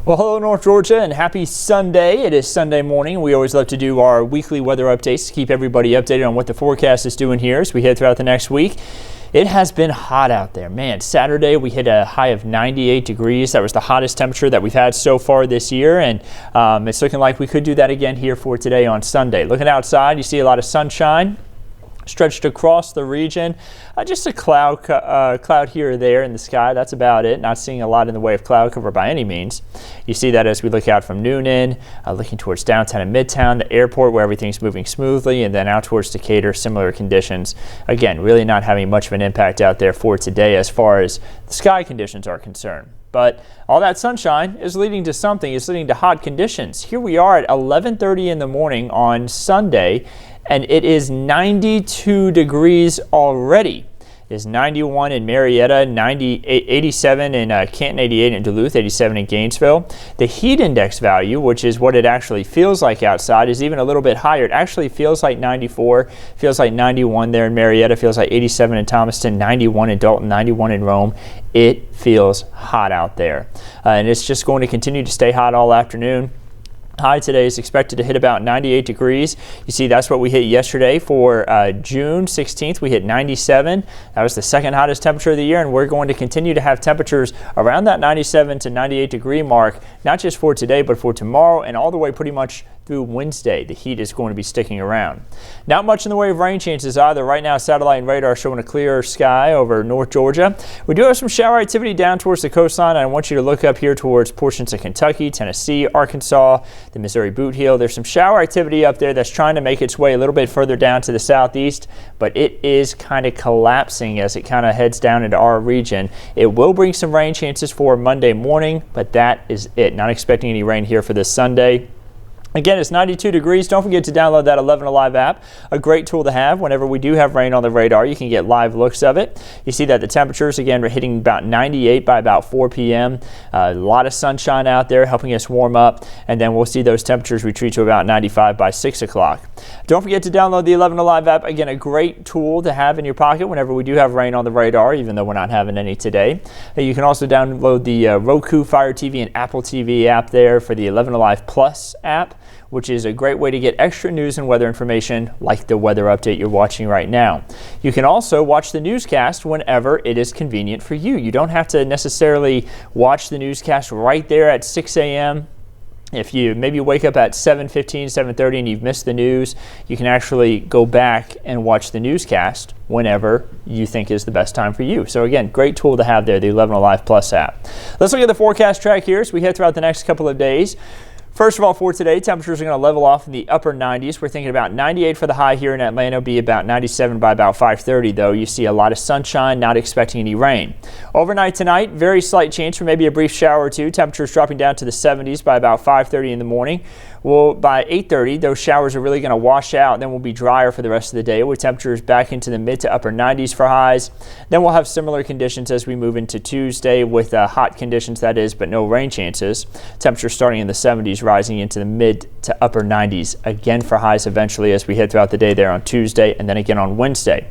Well, hello North Georgia and happy Sunday. It is Sunday morning. We always love to do our weekly weather updates to keep everybody updated on what the forecast is doing here as we head throughout the next week. It has been hot out there. Man, Saturday we hit a high of 98 degrees. That was the hottest temperature that we've had so far this year, and it's looking like we could do that again here for today on Sunday. Looking outside, you see a lot of sunshine stretched across the region. Just a cloud here or there in the sky. That's about it. Not seeing a lot in the way of cloud cover by any means. You see that as we look out from noon in, looking towards downtown and midtown, the airport where everything's moving smoothly, and then out towards Decatur, similar conditions. Again, really not having much of an impact out there for today as far as the sky conditions are concerned. But all that sunshine is leading to something. It's leading to hot conditions. Here we are at 11:30 in the morning on Sunday, and it is 92 degrees already. It is 91 in Marietta, 87 in Canton, 88 in Duluth, 87 in Gainesville. The heat index value, which is what it actually feels like outside, is even a little bit higher. It actually feels like 94, feels like 91 there in Marietta, feels like 87 in Thomaston, 91 in Dalton, 91 in Rome. It feels hot out there. And it's just going to continue to stay hot all afternoon. High today is expected to hit about 98 degrees. You see, that's what we hit yesterday for June 16th. We hit 97. That was the second hottest temperature of the year, and we're going to continue to have temperatures around that 97 to 98 degree mark, not just for today, but for tomorrow and all the way pretty much through Wednesday. The heat is going to be sticking around. Not much in the way of rain chances either. Right now, satellite and radar showing a clear sky over North Georgia. We do have some shower activity down towards the coastline. I want you to look up here towards portions of Kentucky, Tennessee, Arkansas, the Missouri Boot Heel. There's some shower activity up there that's trying to make its way a little bit further down to the southeast, but it is kind of collapsing as it kind of heads down into our region. It will bring some rain chances for Monday morning, but that is it. Not expecting any rain here for this Sunday. Again, it's 92 degrees. Don't forget to download that 11 Alive app, a great tool to have whenever we do have rain on the radar. You can get live looks of it. You see that the temperatures, again, are hitting about 98 by about 4 p.m. A lot of sunshine out there helping us warm up, and then we'll see those temperatures retreat to about 95 by 6 o'clock. Don't forget to download the 11 Alive app. Again, a great tool to have in your pocket whenever we do have rain on the radar, even though we're not having any today. You can also download the Roku, Fire TV, and Apple TV app there for the 11 Alive Plus app, which is a great way to get extra news and weather information like the weather update you're watching right now. You can also watch the newscast whenever it is convenient for you. You don't have to necessarily watch the newscast right there at 6 a.m. If you maybe wake up at 7:15, 7:30 and you've missed the news, you can actually go back and watch the newscast whenever you think is the best time for you. So again, great tool to have there, the 11 Alive Plus app. Let's look at the forecast track here as we head throughout the next couple of days. First of all, for today, temperatures are going to level off in the upper 90s. We're thinking about 98 for the high here in Atlanta, be about 97 by about 5:30, though. You see a lot of sunshine, not expecting any rain. Overnight tonight, very slight chance for maybe a brief shower or two. Temperatures dropping down to the 70s by about 5:30 in the morning. Well, by 8:30, those showers are really going to wash out, and then we'll be drier for the rest of the day with temperatures back into the mid to upper 90s for highs. Then we'll have similar conditions as we move into Tuesday with hot conditions, that is, but no rain chances. Temperatures starting in the 70s, rising into the mid to upper 90s again for highs eventually as we head throughout the day there on Tuesday and then again on Wednesday.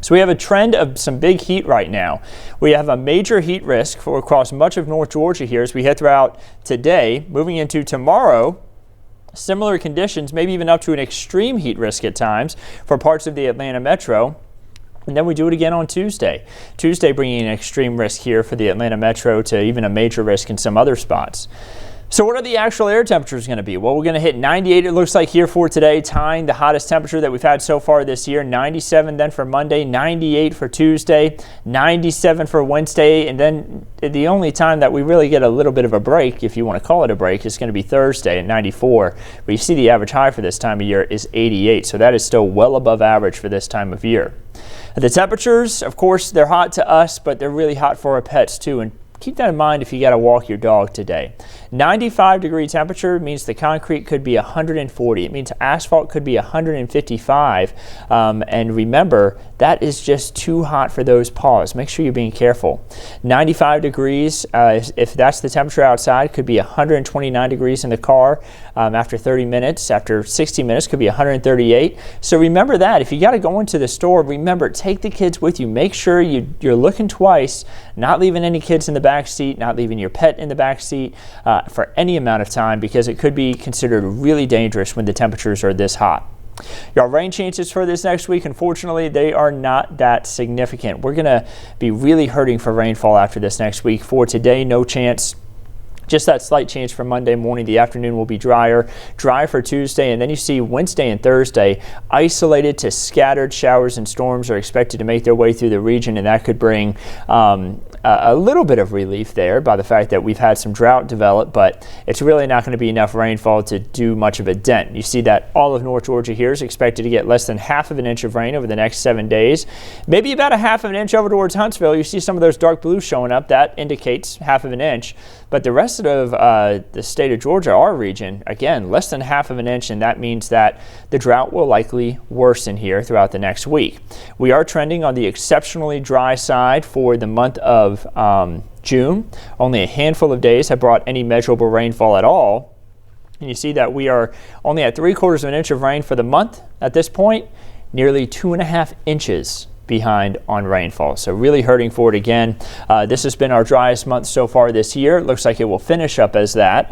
So we have a trend of some big heat right now. We have a major heat risk for across much of North Georgia here as we head throughout today. Moving into tomorrow, similar conditions, maybe even up to an extreme heat risk at times for parts of the Atlanta metro. And then we do it again on Tuesday. Tuesday bringing an extreme risk here for the Atlanta metro to even a major risk in some other spots. So what are the actual air temperatures going to be? Well, we're going to hit 98, it looks like, here for today, tying the hottest temperature that we've had so far this year. 97 then for Monday, 98 for Tuesday, 97 for Wednesday, and then the only time that we really get a little bit of a break, if you want to call it a break, is going to be Thursday at 94. But you see the average high for this time of year is 88, so that is still well above average for this time of year. The temperatures, of course, they're hot to us, but they're really hot for our pets too. And keep that in mind if you got to walk your dog today. 95-degree temperature means the concrete could be 140. It means asphalt could be 155. And remember, that is just too hot for those paws. Make sure you're being careful. 95 degrees, if that's the temperature outside, could be 129 degrees in the car after 30 minutes. After 60 minutes, could be 138. So remember that. If you got to go into the store, remember, take the kids with you. Make sure you're looking twice, not leaving any kids in the back back seat, not leaving your pet in the back seat for any amount of time, because it could be considered really dangerous when the temperatures are this hot. Your rain chances for this next week, unfortunately, they are not that significant. We're going to be really hurting for rainfall after this next week. For today, no chance. Just that slight change for Monday morning. The afternoon will be drier for Tuesday, and then you see Wednesday and Thursday, isolated to scattered showers and storms are expected to make their way through the region, and that could bring a little bit of relief there by the fact that we've had some drought develop, but it's really not going to be enough rainfall to do much of a dent. You see that all of North Georgia here is expected to get less than half of an inch of rain over the next 7 days, maybe about a half of an inch over towards Huntsville. You see some of those dark blues showing up. That indicates half of an inch, but the rest of the state of Georgia, our region, again, less than half of an inch, and that means that the drought will likely worsen here throughout the next week. We are trending on the exceptionally dry side for the month of June. Only a handful of days have brought any measurable rainfall at all, and you see that we are only at 3/4 of an inch of rain for the month at this point, nearly 2.5 inches behind on rainfall. So really hurting for it again. This has been our driest month so far this year. It looks like it will finish up as that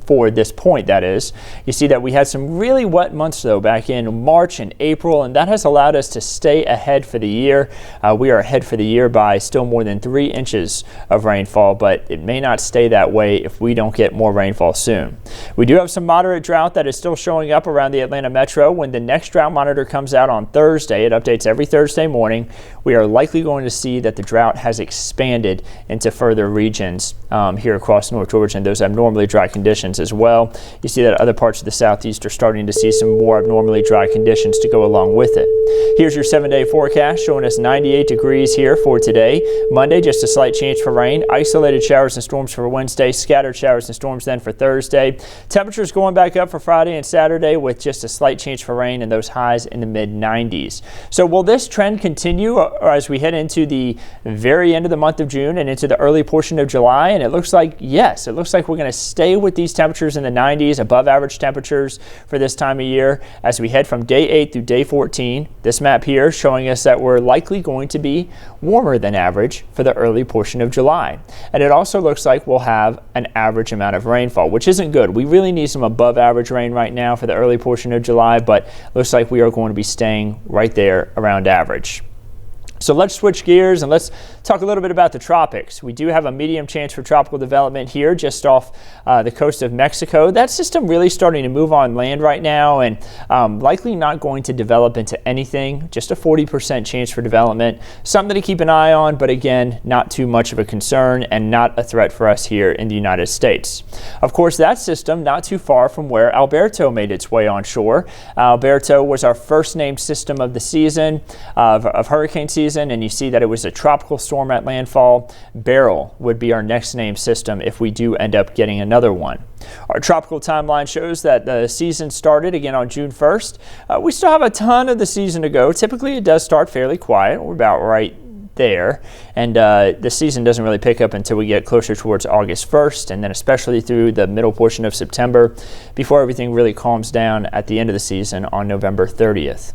for this point, that is. You see that we had some really wet months though back in March and April, and that has allowed us to stay ahead for the year. We are ahead for the year by still more than 3 inches of rainfall, but it may not stay that way if we don't get more rainfall soon. We do have some moderate drought that is still showing up around the Atlanta metro. When the next drought monitor comes out on Thursday, it updates every Thursday morning, we are likely going to see that the drought has expanded into further regions here across North Georgia, and those abnormally dry conditions as well. You see that other parts of the southeast are starting to see some more abnormally dry conditions to go along with it. Here's your 7-day forecast showing us 98 degrees here for today. Monday, just a slight chance for rain. Isolated showers and storms for Wednesday. Scattered showers and storms then for Thursday. Temperatures going back up for Friday and Saturday with just a slight chance for rain and those highs in the mid-90s. So will this trend continue as we head into the very end of the month of June and into the early portion of July? And it looks like, yes, it looks like we're going to stay with these temperatures in the 90s, above average temperatures for this time of year as we head from day 8 through day 14. This map here showing us that we're likely going to be warmer than average for the early portion of July. And it also looks like we'll have an average amount of rainfall, which isn't good. We really need some above average rain right now for the early portion of July, but looks like we are going to be staying right there around average. So let's switch gears and let's talk a little bit about the tropics. We do have a medium chance for tropical development here just off the coast of Mexico. That system really starting to move on land right now and likely not going to develop into anything, just a 40% chance for development. Something to keep an eye on, but again, not too much of a concern and not a threat for us here in the United States. Of course, that system not too far from where Alberto made its way on shore. Alberto was our first named system of the season, of hurricane season. And you see that it was a tropical storm at landfall. Beryl would be our next named system if we do end up getting another one. Our tropical timeline shows that the season started again on June 1st. We still have a ton of the season to go. Typically it does start fairly quiet. We're about right there, and the season doesn't really pick up until we get closer towards August 1st, and then especially through the middle portion of September before everything really calms down at the end of the season on November 30th.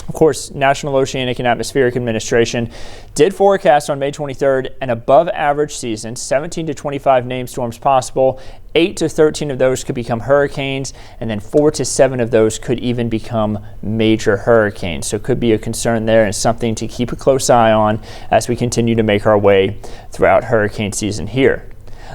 Of course, National Oceanic and Atmospheric Administration did forecast on May 23rd an above average season, 17 to 25 named storms possible. 8 to 13 of those could become hurricanes, and then 4 to 7 of those could even become major hurricanes. So it could be a concern there and something to keep a close eye on as we continue to make our way throughout hurricane season here.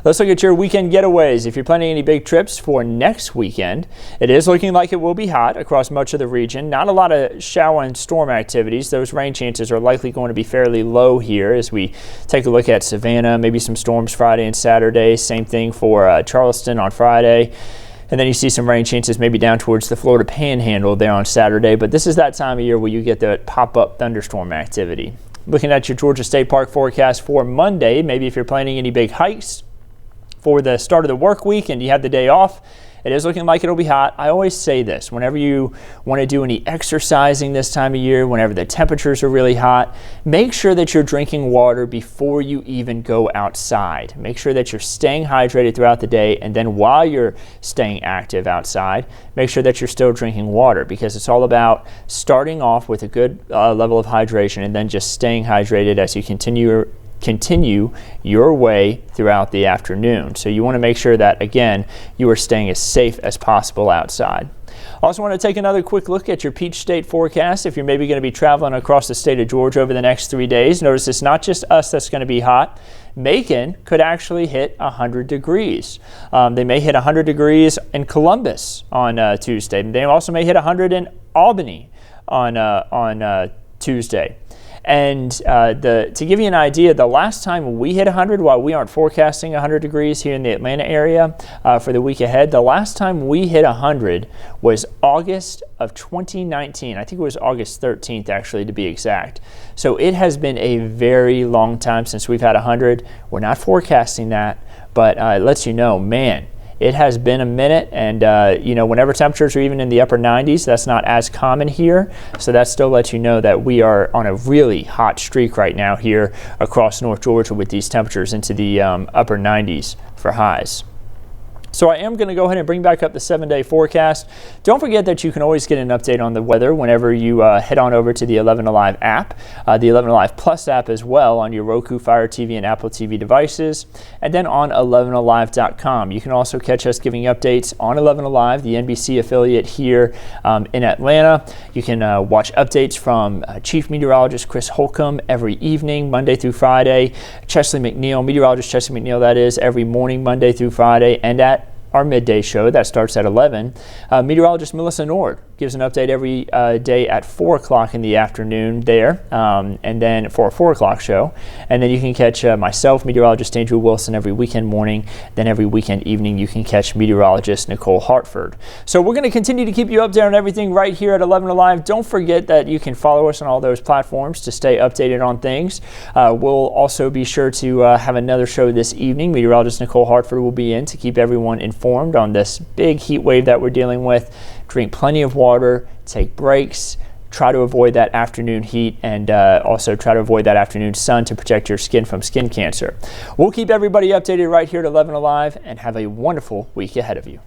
Let's look at your weekend getaways. If you're planning any big trips for next weekend, it is looking like it will be hot across much of the region. Not a lot of shower and storm activities. Those rain chances are likely going to be fairly low here as we take a look at Savannah, maybe some storms Friday and Saturday. Same thing for Charleston on Friday. And then you see some rain chances maybe down towards the Florida Panhandle there on Saturday. But this is that time of year where you get the pop-up thunderstorm activity. Looking at your Georgia State Park forecast for Monday, maybe if you're planning any big hikes for the start of the work week and you have the day off, it is looking like it'll be hot. I always say this, whenever you want to do any exercising this time of year, whenever the temperatures are really hot, make sure that you're drinking water before you even go outside. Make sure that you're staying hydrated throughout the day, and then while you're staying active outside, make sure that you're still drinking water, because it's all about starting off with a good level of hydration and then just staying hydrated as you continue continue your way throughout the afternoon. So you want to make sure that, again, you are staying as safe as possible outside. Also want to take another quick look at your Peach State forecast. If you're maybe going to be traveling across the state of Georgia over the next 3 days, notice it's not just us that's going to be hot. Macon could actually hit 100 degrees. They may hit 100 degrees in Columbus on Tuesday. They also may hit 100 in Albany on Tuesday. And to give you an idea, the last time we hit 100, while we aren't forecasting 100 degrees here in the Atlanta area for the week ahead, the last time we hit 100 was August of 2019. I think it was August 13th, actually, to be exact. So it has been a very long time since we've had 100. We're not forecasting that, but it lets you know, man, it has been a minute, and whenever temperatures are even in the upper 90s, that's not as common here. So that still lets you know that we are on a really hot streak right now here across North Georgia with these temperatures into the upper 90s for highs. So I am going to go ahead and bring back up the 7-day forecast. Don't forget that you can always get an update on the weather whenever you head on over to the 11 Alive app, the 11 Alive Plus app as well on your Roku, Fire TV, and Apple TV devices, and then on 11alive.com. You can also catch us giving updates on 11 Alive, the NBC affiliate here in Atlanta. You can watch updates from Chief Meteorologist Chris Holcomb every evening, Monday through Friday. Chesley McNeil, Meteorologist Chesley McNeil, that is, every morning, Monday through Friday, and at our midday show that starts at 11. Meteorologist Melissa Nord gives an update every day at 4 o'clock in the afternoon there, and then for a 4 o'clock show. And then you can catch myself, meteorologist Andrew Wilson, every weekend morning. Then every weekend evening you can catch meteorologist Nicole Hartford. So we're going to continue to keep you updated on everything right here at 11 Alive. Don't forget that you can follow us on all those platforms to stay updated on things. We'll also be sure to have another show this evening. Meteorologist Nicole Hartford will be in to keep everyone informed on this big heat wave that we're dealing with. Drink plenty of water, take breaks, try to avoid that afternoon heat, and also try to avoid that afternoon sun to protect your skin from skin cancer. We'll keep everybody updated right here at 11 Alive, and have a wonderful week ahead of you.